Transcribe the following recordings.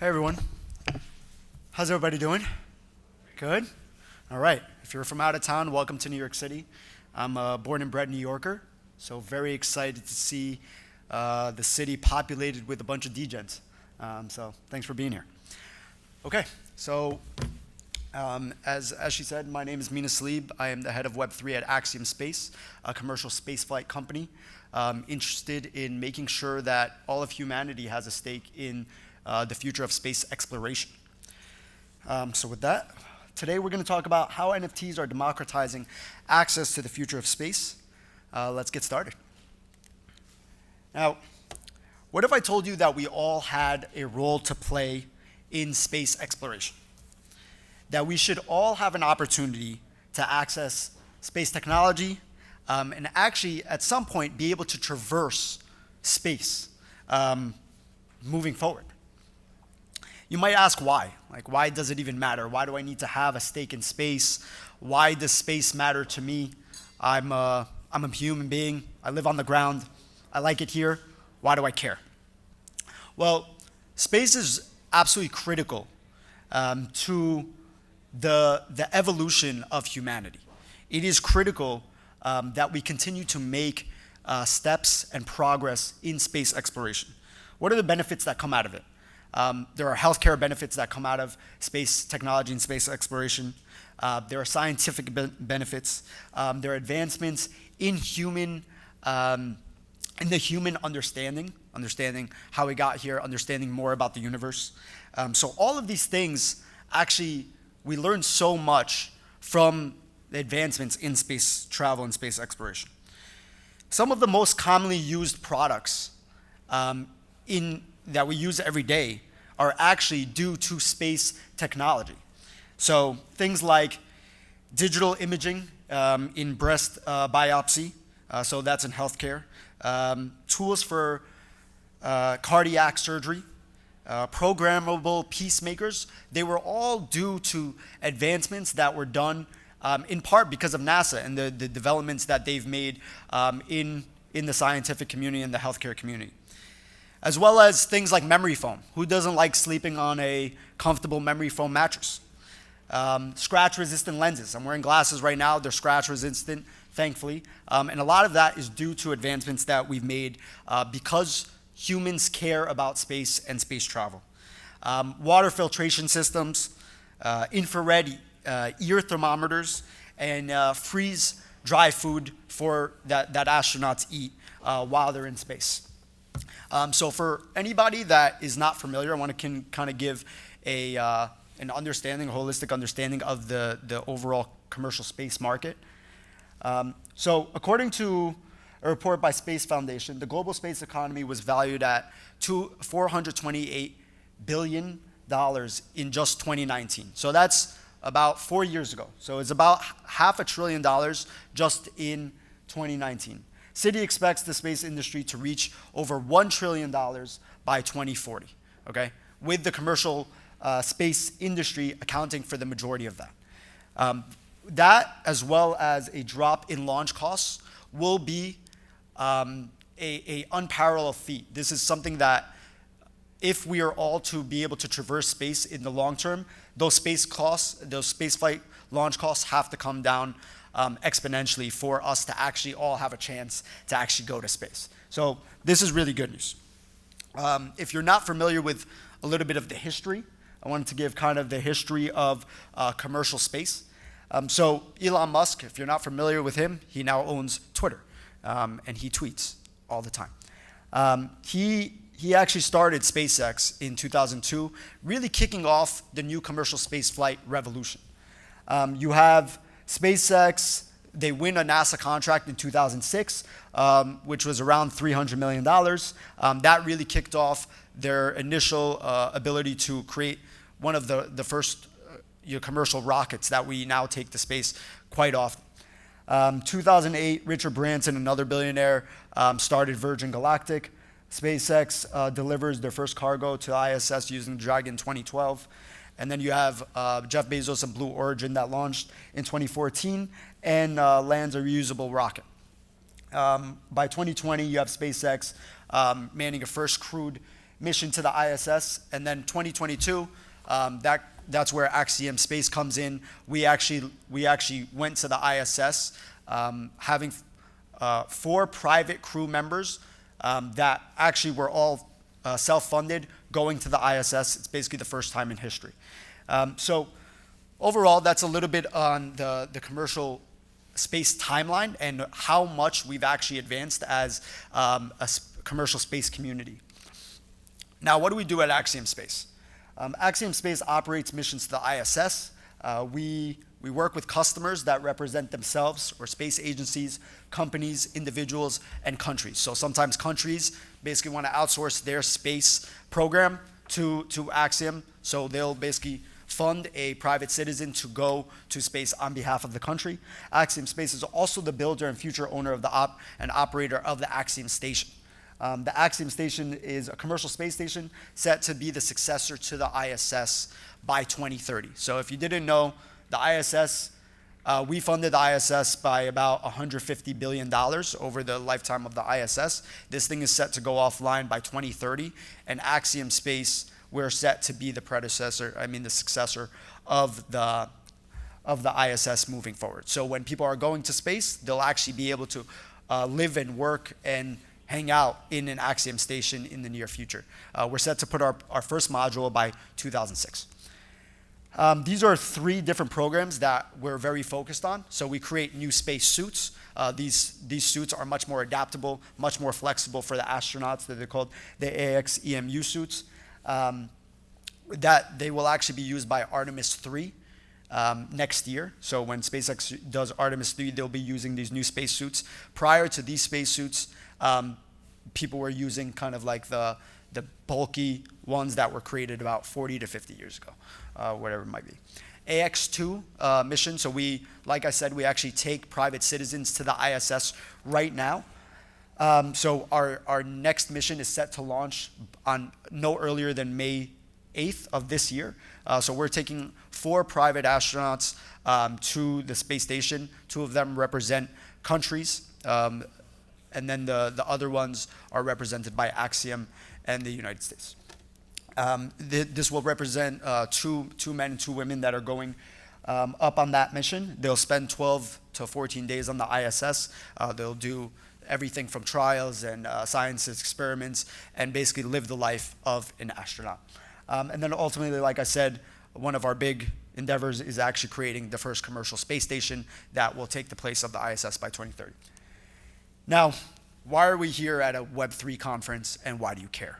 Hey everyone, how's everybody doing? Good? All right, if you're from out of town, welcome to New York City. I'm a born and bred New Yorker, so very excited to see the city populated with a bunch of degens. So thanks for being here. Okay, so as she said, my name is Mina Salib. I am the head of Web3 at AXIOM Space, a commercial spaceflight company interested in making sure that all of humanity has a stake in the future of space exploration. So with that, today we're going to talk about how NFTs are democratizing access to the future of space. Let's get started. Now, what if I told you that we all had a role to play in space exploration? That we should all have an opportunity to access space technology and actually at some point be able to traverse space moving forward. You might ask why. Like, why does it even matter? Why do I need to have a stake in space? Why does space matter to me? I'm a human being. I live on the ground. I like it here. Why do I care? Well, space is absolutely critical to the evolution of humanity. It is critical that we continue to make steps and progress in space exploration. What are the benefits that come out of it? There are healthcare benefits that come out of space technology and space exploration. There are scientific benefits. There are advancements in the human understanding how we got here, understanding more about the universe. So all of these things, actually, we learn so much from the advancements in space travel and space exploration. Some of the most commonly used products that we use every day are actually due to space technology. So things like digital imaging in breast biopsy, so that's in healthcare, tools for cardiac surgery, programmable peacemakers, they were all due to advancements that were done in part because of NASA and the developments that they've made in the scientific community and the healthcare community. As well as things like memory foam. Who doesn't like sleeping on a comfortable memory foam mattress? Scratch-resistant lenses. I'm wearing glasses right now. They're scratch-resistant, thankfully. And a lot of that is due to advancements that we've made because humans care about space and space travel. Water filtration systems, infrared ear thermometers, and freeze-dry food for that astronauts eat while they're in space. So for anybody that is not familiar, I want to kind of give an understanding, a holistic understanding of the overall commercial space market. So according to a report by Space Foundation, the global space economy was valued at $428 billion in just 2019. So that's about 4 years ago. So it's about $500 billion just in 2019. Citi expects the space industry to reach over $1 trillion by 2040, okay? With the commercial space industry accounting for the majority of that. That, as well as a drop in launch costs, will be an unparalleled feat. This is something that if we are all to be able to traverse space in the long term, those space flight launch costs have to come down exponentially for us to actually all have a chance to actually go to space. So this is really good news. If you're not familiar with a little bit of the history, I wanted to give kind of the history of commercial space. So Elon Musk, if you're not familiar with him, he now owns Twitter, and he tweets all the time. He actually started SpaceX in 2002, really kicking off the new commercial space flight revolution. You have SpaceX, they win a NASA contract in 2006, which was around $300 million. That really kicked off their initial ability to create one of the first commercial rockets that we now take to space quite often. 2008, Richard Branson, another billionaire, started Virgin Galactic. SpaceX delivers their first cargo to ISS using Dragon 2012. And then you have Jeff Bezos and Blue Origin that launched in 2014 and lands a reusable rocket. By 2020, you have SpaceX manning a first crewed mission to the ISS, and then 2022, that's where AXIOM Space comes in. We actually went to the ISS, having 4 private crew members that actually were all self-funded going to the ISS. It's basically the first time in history. So overall, that's a little bit on the commercial space timeline and how much we've actually advanced as commercial space community. Now, what do we do at AXIOM Space? AXIOM Space operates missions to the ISS. We work with customers that represent themselves, or space agencies, companies, individuals, and countries. So sometimes countries basically want to outsource their space program to AXIOM, so they'll basically fund a private citizen to go to space on behalf of the country. AXIOM Space is also the builder and future owner of and operator of the AXIOM Station. The AXIOM Station is a commercial space station set to be the successor to the ISS by 2030. So if you didn't know, the ISS, we funded the ISS by about $150 billion over the lifetime of the ISS. This thing is set to go offline by 2030, and AXIOM Space, we're set to be the the successor of the ISS moving forward. So when people are going to space, they'll actually be able to live and work and hang out in an AXIOM station in the near future. We're set to put our first module by 2006. These are 3 different programs that we're very focused on. So we create new space suits. These suits are much more adaptable, much more flexible for the astronauts. They're called the AXEMU suits. That they will actually be used by Artemis 3 next year. So when SpaceX does Artemis 3, they'll be using these new space suits. Prior to these space suits, people were using kind of like the bulky ones that were created about 40 to 50 years ago, whatever it might be. AX2 mission, so like I said, we actually take private citizens to the ISS right now. So our next mission is set to launch on no earlier than May 8th of this year. So we're taking 4 private astronauts to the space station. 2 of them represent countries, and then the other ones are represented by AXIOM and the United States. This will represent 2 men and 2 women that are going up on that mission. They'll spend 12 to 14 days on the ISS. They'll do everything from trials and science experiments and basically live the life of an astronaut. And then ultimately, like I said, one of our big endeavors is actually creating the first commercial space station that will take the place of the ISS by 2030. Now, why are we here at a Web3 conference, and why do you care?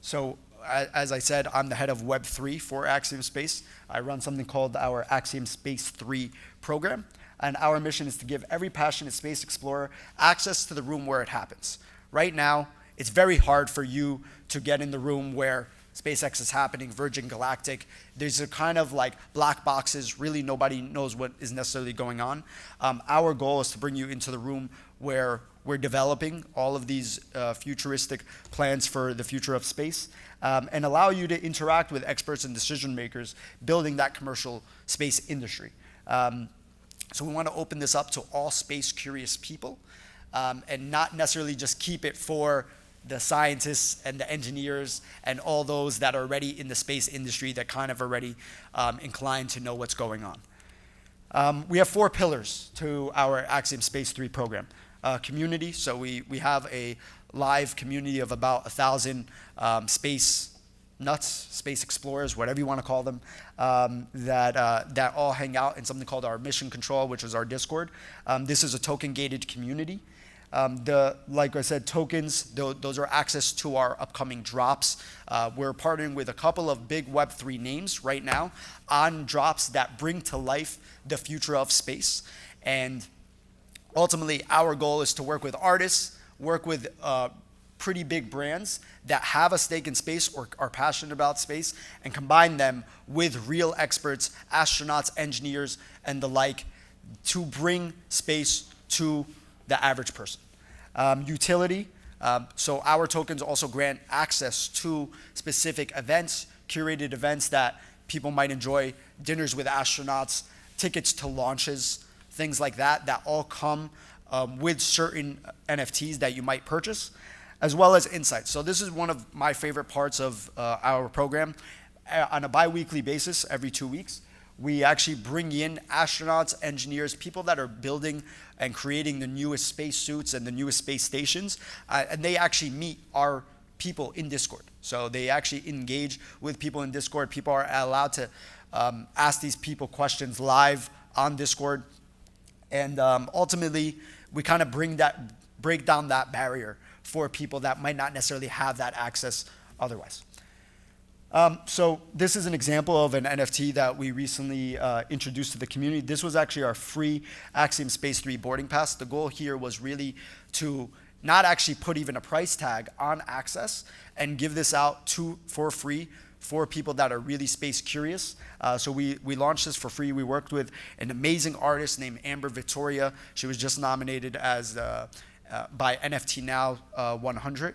So as I said, I'm the head of Web3 for AXIOM Space. I run something called our AXIOM Space 3 program, and our mission is to give every passionate space explorer access to the room where it happens. Right now, it's very hard for you to get in the room where SpaceX is happening, Virgin Galactic. These are kind of like black boxes. Really, nobody knows what is necessarily going on. Our goal is to bring you into the room where we're developing all of these futuristic plans for the future of space, and allow you to interact with experts and decision makers building that commercial space industry. So we want to open this up to all space curious people, and not necessarily just keep it for the scientists and the engineers and all those that are already in the space industry that kind of already inclined to know what's going on. We have 4 pillars to our AXIOM Space 3 program. Community, so we have a live community of about 1,000 space nuts, space explorers, whatever you want to call them, that all hang out in something called our Mission Control, which is our Discord. This is a token-gated community. Like I said, tokens, those are access to our upcoming drops. We're partnering with a couple of big Web3 names right now on drops that bring to life the future of space. And ultimately, our goal is to work with artists, work with pretty big brands that have a stake in space or are passionate about space, and combine them with real experts, astronauts, engineers, and the like, to bring space to the average person. Utility, so our tokens also grant access to specific events, curated events that people might enjoy, dinners with astronauts, tickets to launches, things like that, that all come with certain NFTs that you might purchase. as well as insights. So this is one of my favorite parts of our program. On a bi-weekly basis, every 2 weeks, we actually bring in astronauts, engineers, people that are building and creating the newest spacesuits and the newest space stations, and they actually meet our people in Discord. So they actually engage with people in Discord. People are allowed to ask these people questions live on Discord, and ultimately, we kind of break down that barrier for people that might not necessarily have that access otherwise. So this is an example of an NFT that we recently introduced to the community. This was actually our free AXIOM Space 3 boarding pass. The goal here was really to not actually put even a price tag on access and give this out for free for people that are really space curious. So we launched this for free. We worked with an amazing artist named Amber Victoria. She was just nominated as by NFT Now 100.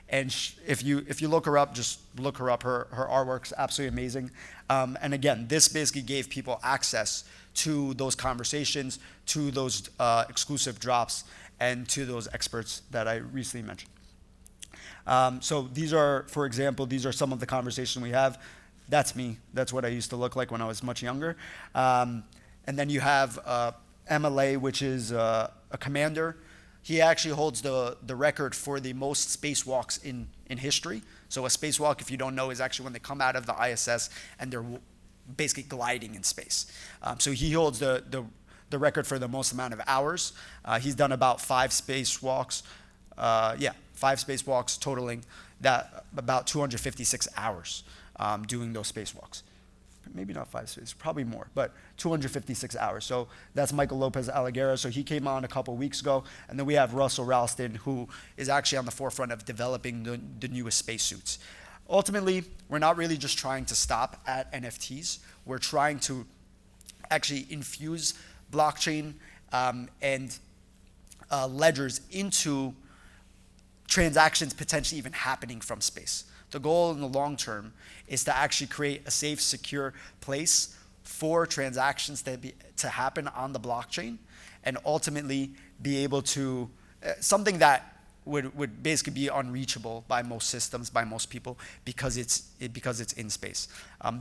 And if you look her up, just look her up. Her artwork's absolutely amazing. And again, this basically gave people access to those conversations, to those exclusive drops, and to those experts that I recently mentioned. So these are, for example, these are some of the conversations we have. That's me. That's what I used to look like when I was much younger. And then you have MLA, which is a commander. He actually holds the record for the most spacewalks in history. So a spacewalk, if you don't know, is actually when they come out of the ISS and they're basically gliding in space. So he holds the record for the most amount of hours. He's done about 5 spacewalks. 5 spacewalks totaling that about 256 hours doing those spacewalks. Maybe not 5 spaces, probably more, but 256 hours. So that's Michael Lopez Alaguera. So he came on a couple weeks ago. And then we have Russell Ralston, who is actually on the forefront of developing the newest spacesuits. Ultimately, we're not really just trying to stop at NFTs. We're trying to actually infuse blockchain and ledgers into transactions potentially even happening from space. The goal in the long term is to actually create a safe, secure place for transactions to happen on the blockchain, and ultimately be able to, something that would basically be unreachable by most systems, by most people, because it's in space.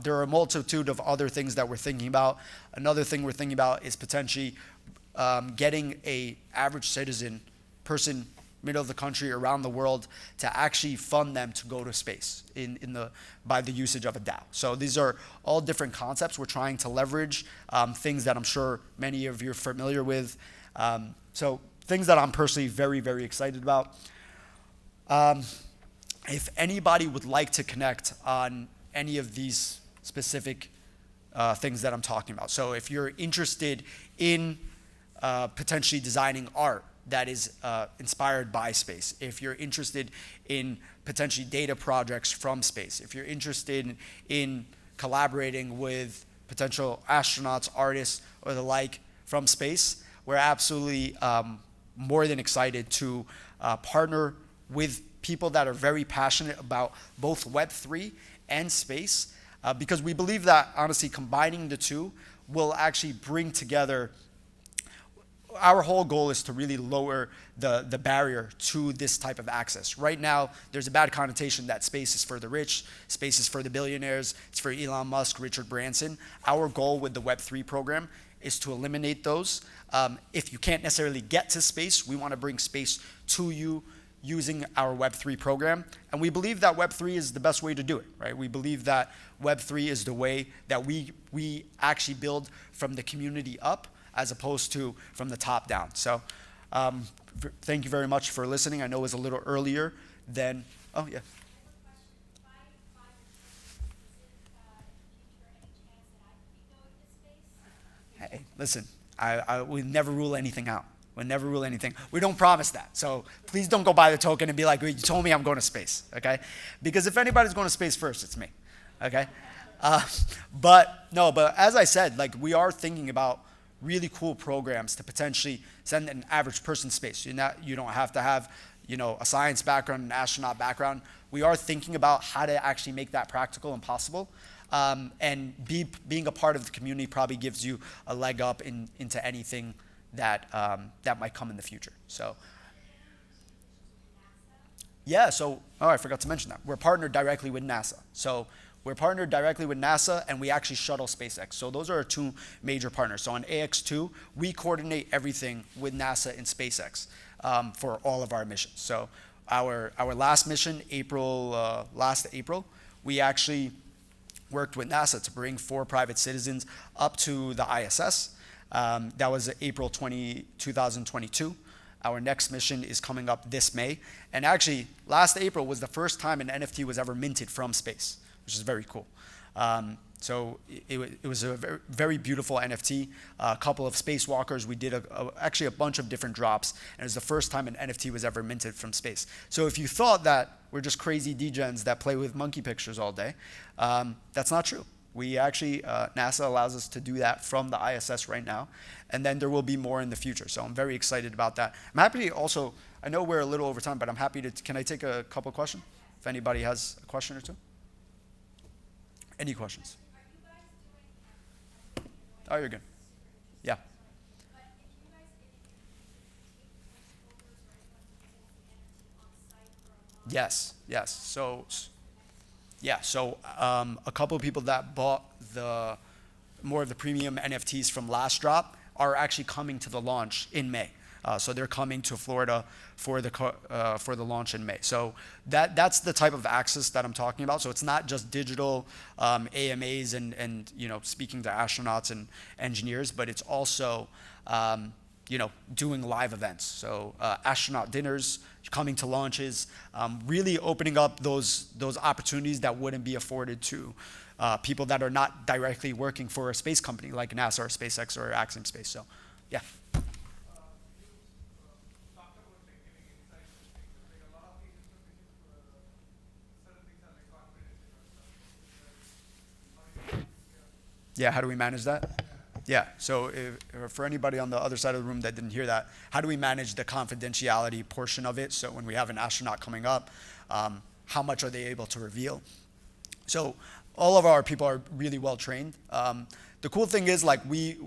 There are a multitude of other things that we're thinking about. Another thing we're thinking about is potentially getting a average citizen, person, middle of the country, around the world, to actually fund them to go to space by the usage of a DAO. So these are all different concepts we're trying to leverage, things that I'm sure many of you are familiar with. So things that I'm personally very, very excited about. If anybody would like to connect on any of these specific things that I'm talking about, so if you're interested in potentially designing art that is inspired by space, if you're interested in potentially data projects from space, if you're interested in collaborating with potential astronauts, artists, or the like from space, we're absolutely more than excited to partner with people that are very passionate about both Web3 and space, because we believe that, honestly, combining the two will actually bring together. Our whole goal is to really lower the barrier to this type of access. Right now, there's a bad connotation that space is for the rich, space is for the billionaires, it's for Elon Musk, Richard Branson. Our goal with the Web3 program is to eliminate those. If you can't necessarily get to space, we want to bring space to you using our Web3 program. And we believe that Web3 is the best way to do it, right? We believe that Web3 is the way that we actually build from the community up, as opposed to from the top down. So thank you very much for listening. I know it was a little earlier than, oh yeah. Hey, listen, we never rule anything out. We never rule anything. We don't promise that. So please don't go buy the token and be like, you told me I'm going to space, okay? Because if anybody's going to space first, it's me, okay? But as I said, like, we are thinking about really cool programs to potentially send an average person to space. You don't have to have, a science background, an astronaut background. We are thinking about how to actually make that practical and possible. And being a part of the community probably gives you a leg up into anything that might come in the future. So Yeah, so, oh, I forgot to mention that. We're partnered directly with NASA. So we're partnered directly with NASA, and we actually shuttle SpaceX. So those are our two major partners. So on AX2, we coordinate everything with NASA and SpaceX for all of our missions. So our last mission, last April, we actually worked with NASA to bring 4 private citizens up to the ISS. That was April 2022. Our next mission is coming up this May. And actually, last April was the first time an NFT was ever minted from space, which is very cool. So it was a very, very beautiful NFT. A couple of spacewalkers. We did actually a bunch of different drops, and it was the first time an NFT was ever minted from space. So if you thought that we're just crazy degens that play with monkey pictures all day, that's not true. We actually, NASA allows us to do that from the ISS right now, and then there will be more in the future. So I'm very excited about that. I'm happy to also, I know we're a little over time, but I'm happy to, can I take a couple questions? If anybody has a question or two? Any questions? Oh, you're good. Yeah. Yes, yes. So, yeah, so a couple of people that bought more of the premium NFTs from last drop are actually coming to the launch in May. So they're coming to Florida for the launch in May. So that's the type of access that I'm talking about. So it's not just digital AMAs and speaking to astronauts and engineers, but it's also doing live events. So astronaut dinners, coming to launches, really opening up those opportunities that wouldn't be afforded to people that are not directly working for a space company like NASA or SpaceX or AXIOM Space. So, yeah. Yeah, how do we manage that? Yeah, so for anybody on the other side of the room that didn't hear that, how do we manage the confidentiality portion of it? So when we have an astronaut coming up, how much are they able to reveal? So all of our people are really well trained. The cool thing is, like, we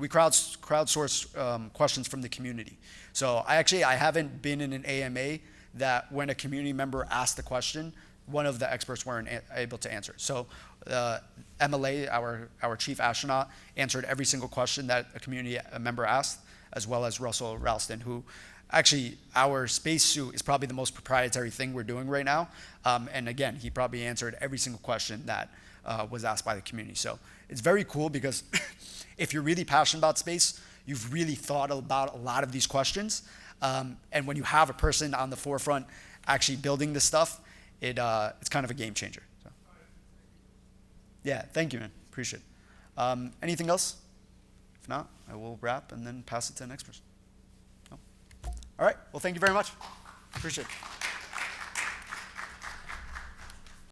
crowdsource questions from the community. So I haven't been in an AMA that when a community member asked the question, one of the experts weren't able to answer. So MLA, our chief astronaut, answered every single question that a community member asked, as well as Russell Ralston, who actually, our spacesuit is probably the most proprietary thing we're doing right now. And again, he probably answered every single question that was asked by the community. So it's very cool because if you're really passionate about space, you've really thought about a lot of these questions. And when you have a person on the forefront actually building this stuff, it's kind of a game changer. So. Yeah, thank you, man. Appreciate it. Anything else? If not, I will wrap and then pass it to the next person. No? All right, well, thank you very much. Appreciate it.